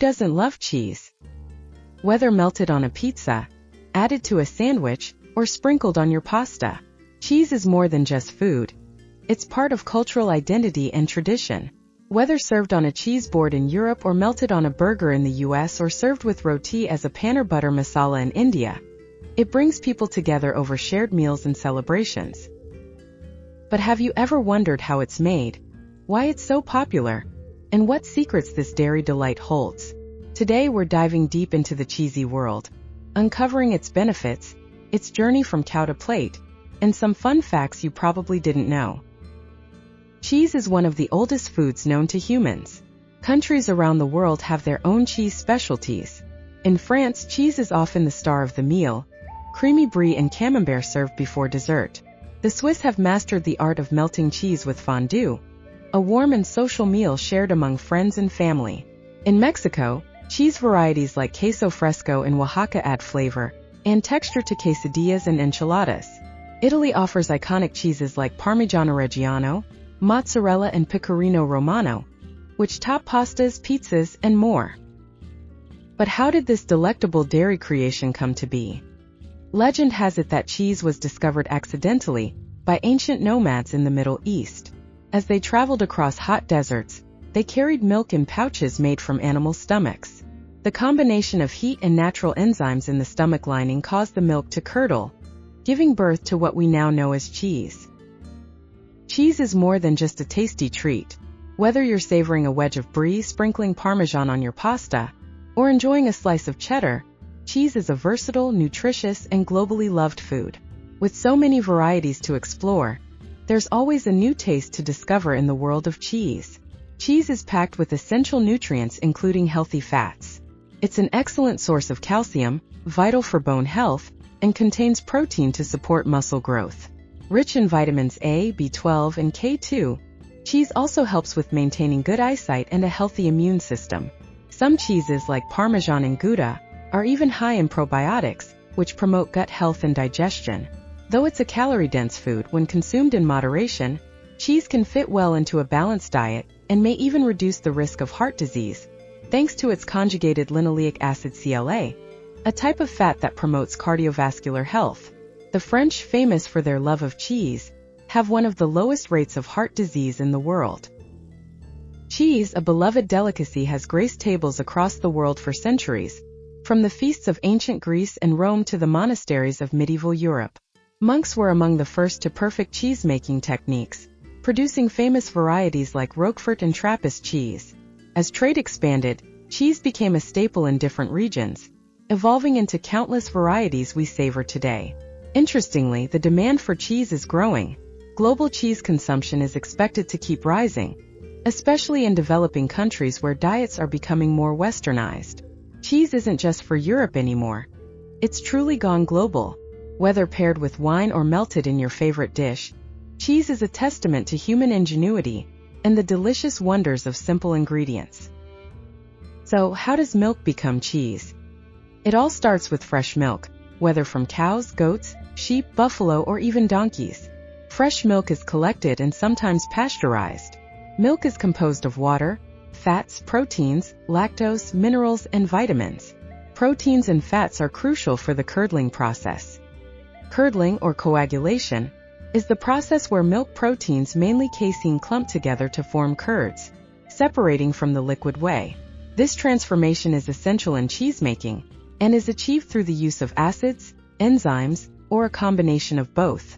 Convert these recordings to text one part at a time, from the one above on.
doesn't love cheese? Whether melted on a pizza, added to a sandwich, or sprinkled on your pasta, cheese is more than just food. It's part of cultural identity and tradition. Whether served on a cheese board in Europe or melted on a burger in the US or served with roti as a paneer butter masala in India, it brings people together over shared meals and celebrations. But have you ever wondered how it's made, why it's so popular, and what secrets this dairy delight holds? Today we're diving deep into the cheesy world, uncovering its benefits, its journey from cow to plate, and some fun facts you probably didn't know. Cheese is one of the oldest foods known to humans. Countries around the world have their own cheese specialties. In France, cheese is often the star of the meal, creamy brie and camembert served before dessert. The Swiss have mastered the art of melting cheese with fondue, a warm and social meal shared among friends and family. In Mexico, cheese varieties like queso fresco and Oaxaca add flavor and texture to quesadillas and enchiladas. Italy offers iconic cheeses like Parmigiano Reggiano, mozzarella and pecorino romano, which top pastas, pizzas, and more. But how did this delectable dairy creation come to be? Legend has it that cheese was discovered accidentally by ancient nomads in the Middle East. As they traveled across hot deserts, they carried milk in pouches made from animal stomachs. The combination of heat and natural enzymes in the stomach lining caused the milk to curdle, giving birth to what we now know as cheese. Cheese is more than just a tasty treat. Whether you're savoring a wedge of brie, sprinkling Parmesan on your pasta, or enjoying a slice of cheddar, cheese is a versatile, nutritious, and globally loved food. With so many varieties to explore, there's always a new taste to discover in the world of cheese. Cheese is packed with essential nutrients including healthy fats. It's an excellent source of calcium, vital for bone health, and contains protein to support muscle growth. Rich in vitamins A, B12, and K2, cheese also helps with maintaining good eyesight and a healthy immune system. Some cheeses like Parmesan and Gouda are even high in probiotics, which promote gut health and digestion. Though it's a calorie-dense food, when consumed in moderation, cheese can fit well into a balanced diet and may even reduce the risk of heart disease, thanks to its conjugated linoleic acid CLA, a type of fat that promotes cardiovascular health. The French, famous for their love of cheese, have one of the lowest rates of heart disease in the world. Cheese, a beloved delicacy, has graced tables across the world for centuries, from the feasts of ancient Greece and Rome to the monasteries of medieval Europe. Monks were among the first to perfect cheese-making techniques, producing famous varieties like Roquefort and Trappist cheese. As trade expanded, cheese became a staple in different regions, evolving into countless varieties we savor today. Interestingly, the demand for cheese is growing. Global cheese consumption is expected to keep rising, especially in developing countries where diets are becoming more westernized. Cheese isn't just for Europe anymore. It's truly gone global. Whether paired with wine or melted in your favorite dish, cheese is a testament to human ingenuity and the delicious wonders of simple ingredients. So, how does milk become cheese? It all starts with fresh milk, whether from cows, goats, sheep, buffalo, or even donkeys. Fresh milk is collected and sometimes pasteurized. Milk is composed of water, fats, proteins, lactose, minerals, and vitamins. Proteins and fats are crucial for the curdling process. Curdling, or coagulation, is the process where milk proteins, mainly casein, clump together to form curds, separating from the liquid whey. This transformation is essential in cheesemaking and is achieved through the use of acids, enzymes, or a combination of both.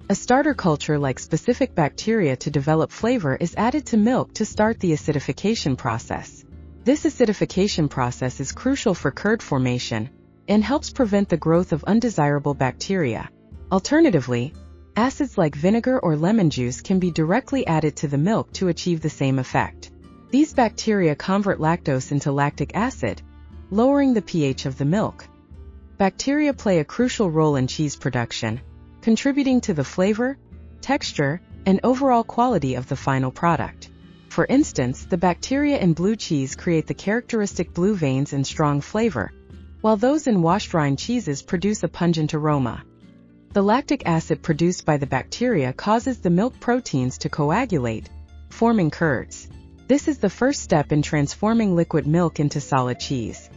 A starter culture like specific bacteria to develop flavor is added to milk to start the acidification process. This acidification process is crucial for curd formation and helps prevent the growth of undesirable bacteria. Alternatively, acids like vinegar or lemon juice can be directly added to the milk to achieve the same effect. These bacteria convert lactose into lactic acid, lowering the pH of the milk. Bacteria play a crucial role in cheese production, contributing to the flavor, texture, and overall quality of the final product. For instance, the bacteria in blue cheese create the characteristic blue veins and strong flavor, while those in washed rind cheeses produce a pungent aroma. The lactic acid produced by the bacteria causes the milk proteins to coagulate, forming curds. This is the first step in transforming liquid milk into solid cheese.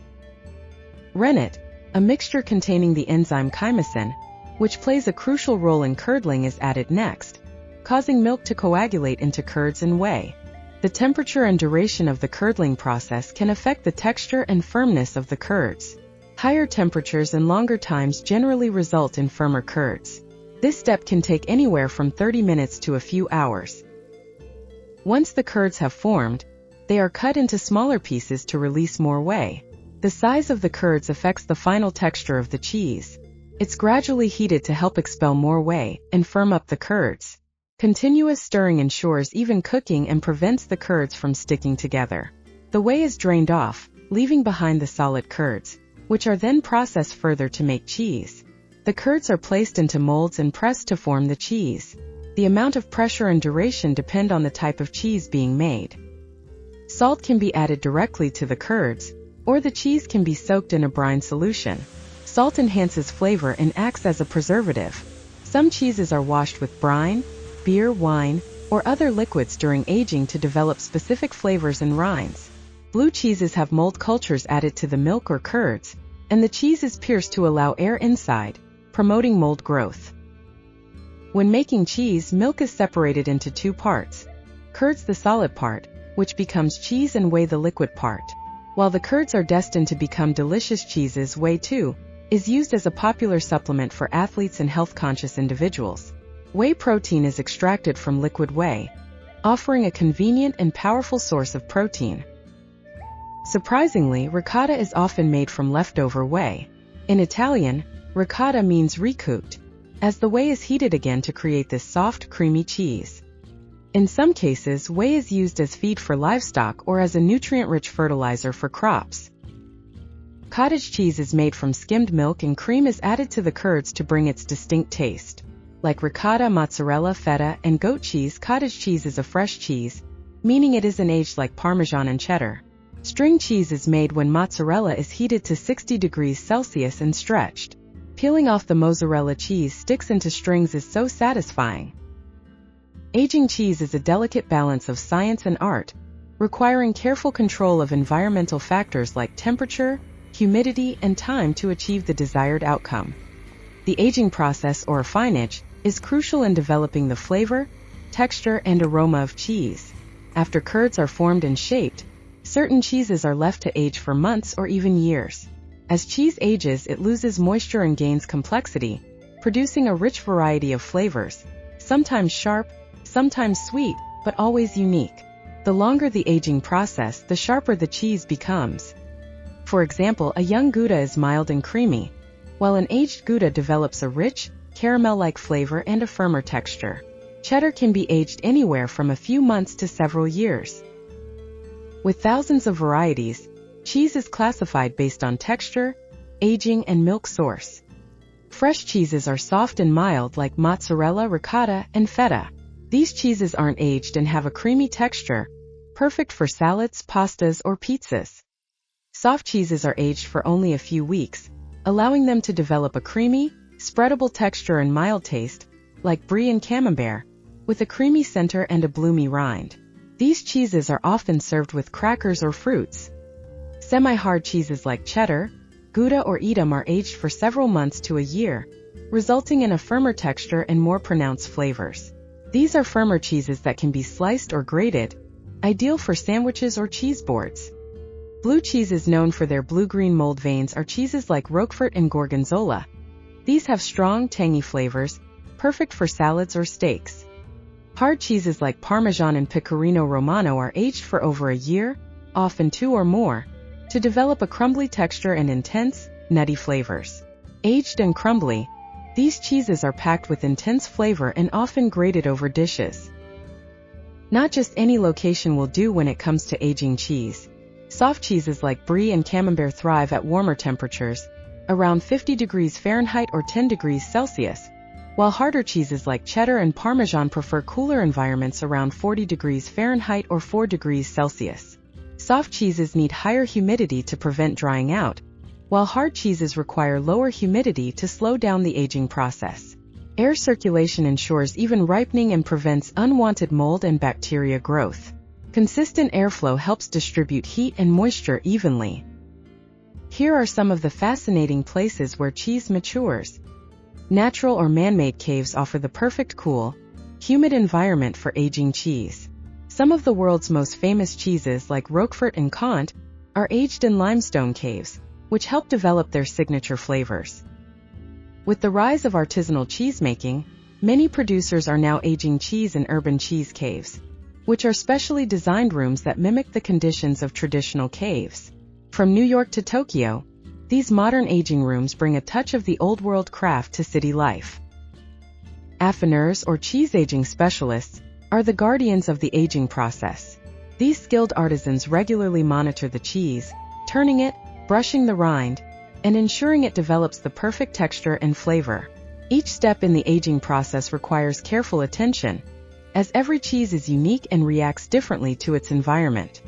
Rennet, a mixture containing the enzyme chymosin, which plays a crucial role in curdling, is added next, causing milk to coagulate into curds and whey. The temperature and duration of the curdling process can affect the texture and firmness of the curds. Higher temperatures and longer times generally result in firmer curds. This step can take anywhere from 30 minutes to a few hours. Once the curds have formed, they are cut into smaller pieces to release more whey. The size of the curds affects the final texture of the cheese. It's gradually heated to help expel more whey and firm up the curds. Continuous stirring ensures even cooking and prevents the curds from sticking together. The whey is drained off, leaving behind the solid curds, which are then processed further to make cheese. The curds are placed into molds and pressed to form the cheese. The amount of pressure and duration depend on the type of cheese being made. Salt can be added directly to the curds, or the cheese can be soaked in a brine solution. Salt enhances flavor and acts as a preservative. Some cheeses are washed with brine, beer, wine, or other liquids during aging to develop specific flavors and rinds. Blue cheeses have mold cultures added to the milk or curds, and the cheese is pierced to allow air inside, promoting mold growth. When making cheese, milk is separated into two parts. Curds, the solid part, which becomes cheese, and whey, the liquid part. While the curds are destined to become delicious cheeses, whey too is used as a popular supplement for athletes and health-conscious individuals. Whey protein is extracted from liquid whey, offering a convenient and powerful source of protein. Surprisingly, ricotta is often made from leftover whey. In Italian, ricotta means recooked, as the whey is heated again to create this soft, creamy cheese. In some cases, whey is used as feed for livestock or as a nutrient-rich fertilizer for crops. Cottage cheese is made from skimmed milk, and cream is added to the curds to bring its distinct taste. Like ricotta, mozzarella, feta, and goat cheese, cottage cheese is a fresh cheese, meaning it isn't aged like Parmesan and cheddar. String cheese is made when mozzarella is heated to 60 degrees Celsius and stretched. Peeling off the mozzarella cheese sticks into strings is so satisfying. Aging cheese is a delicate balance of science and art, requiring careful control of environmental factors like temperature, humidity, and time to achieve the desired outcome. The aging process, or affinage, is crucial in developing the flavor, texture, and aroma of cheese. After curds are formed and shaped, certain cheeses are left to age for months or even years. As cheese ages, it loses moisture and gains complexity, producing a rich variety of flavors, sometimes sharp, sometimes sweet, but always unique. The longer the aging process, the sharper the cheese becomes. For example, a young Gouda is mild and creamy, while an aged Gouda develops a rich, caramel-like flavor and a firmer texture. Cheddar can be aged anywhere from a few months to several years. With thousands of varieties, cheese is classified based on texture, aging, and milk source. Fresh cheeses are soft and mild like mozzarella, ricotta, and feta. These cheeses aren't aged and have a creamy texture, perfect for salads, pastas, or pizzas. Soft cheeses are aged for only a few weeks, allowing them to develop a creamy, spreadable texture and mild taste, like brie and camembert, with a creamy center and a bloomy rind. These cheeses are often served with crackers or fruits. Semi-hard cheeses like cheddar, Gouda, or Edam are aged for several months to a year, resulting in a firmer texture and more pronounced flavors. These are firmer cheeses that can be sliced or grated, ideal for sandwiches or cheese boards. Blue cheeses known for their blue-green mold veins are cheeses like Roquefort and Gorgonzola. These have strong, tangy flavors, perfect for salads or steaks. Hard cheeses like Parmesan and Pecorino Romano are aged for over a year, often 2 or more, to develop a crumbly texture and intense, nutty flavors. Aged and crumbly, these cheeses are packed with intense flavor and often grated over dishes. Not just any location will do when it comes to aging cheese. Soft cheeses like brie and camembert thrive at warmer temperatures, around 50 degrees Fahrenheit or 10 degrees Celsius, while harder cheeses like cheddar and Parmesan prefer cooler environments around 40 degrees Fahrenheit or 4 degrees Celsius. Soft cheeses need higher humidity to prevent drying out, while hard cheeses require lower humidity to slow down the aging process. Air circulation ensures even ripening and prevents unwanted mold and bacteria growth. Consistent airflow helps distribute heat and moisture evenly. Here are some of the fascinating places where cheese matures. Natural or man-made caves offer the perfect cool, humid environment for aging cheese. Some of the world's most famous cheeses like Roquefort and Comte are aged in limestone caves, which help develop their signature flavors. With the rise of artisanal cheesemaking, many producers are now aging cheese in urban cheese caves, which are specially designed rooms that mimic the conditions of traditional caves. From New York to Tokyo, these modern aging rooms bring a touch of the old-world craft to city life. Affineurs or cheese aging specialists are the guardians of the aging process. These skilled artisans regularly monitor the cheese, turning it, brushing the rind, and ensuring it develops the perfect texture and flavor. Each step in the aging process requires careful attention, as every cheese is unique and reacts differently to its environment.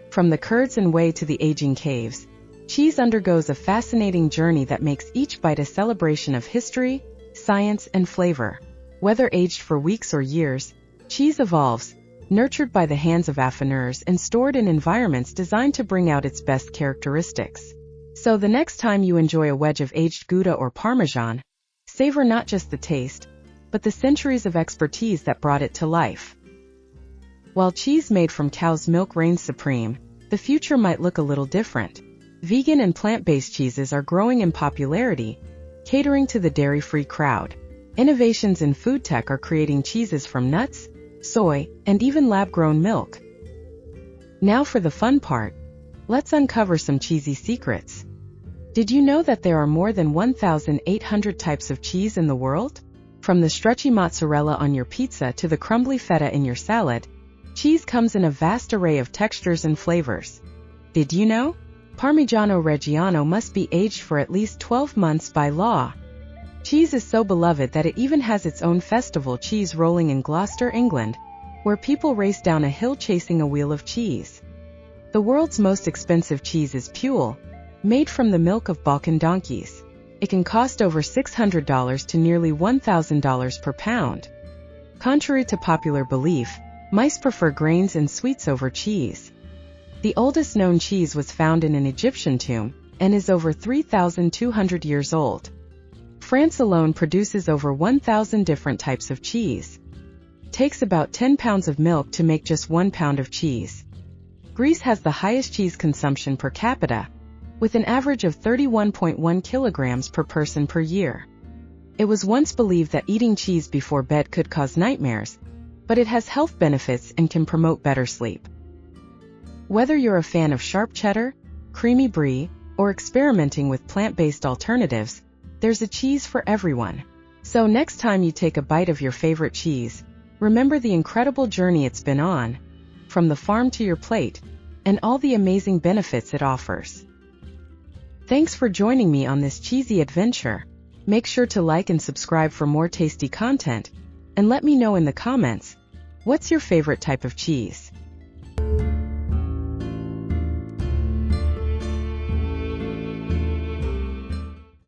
From the curds and whey to the aging caves, cheese undergoes a fascinating journey that makes each bite a celebration of history, science, and flavor. Whether aged for weeks or years, cheese evolves, nurtured by the hands of affineurs and stored in environments designed to bring out its best characteristics. So the next time you enjoy a wedge of aged Gouda or Parmesan, savor not just the taste, but the centuries of expertise that brought it to life. While cheese made from cow's milk reigns supreme, the future might look a little different. Vegan and plant-based cheeses are growing in popularity, catering to the dairy-free crowd. Innovations in food tech are creating cheeses from nuts, soy, and even lab-grown milk. Now for the fun part. Let's uncover some cheesy secrets. Did you know that there are more than 1,800 types of cheese in the world? From the stretchy mozzarella on your pizza to the crumbly feta in your salad, cheese comes in a vast array of textures and flavors. Did you know? Parmigiano Reggiano must be aged for at least 12 months by law. Cheese is so beloved that it even has its own festival, Cheese Rolling, in Gloucester, England, where people race down a hill chasing a wheel of cheese. The world's most expensive cheese is Pule, made from the milk of Balkan donkeys. It can cost over $600 to nearly $1,000 per pound. Contrary to popular belief, mice prefer grains and sweets over cheese. The oldest known cheese was found in an Egyptian tomb and is over 3,200 years old. France alone produces over 1,000 different types of cheese. It takes about 10 pounds of milk to make just 1 pound of cheese. Greece has the highest cheese consumption per capita, with an average of 31.1 kilograms per person per year. It was once believed that eating cheese before bed could cause nightmares, but it has health benefits and can promote better sleep. Whether you're a fan of sharp cheddar, creamy brie, or experimenting with plant-based alternatives, there's a cheese for everyone. So next time you take a bite of your favorite cheese, remember the incredible journey it's been on, from the farm to your plate, and all the amazing benefits it offers. Thanks for joining me on this cheesy adventure. Make sure to like and subscribe for more tasty content, and let me know in the comments, what's your favorite type of cheese?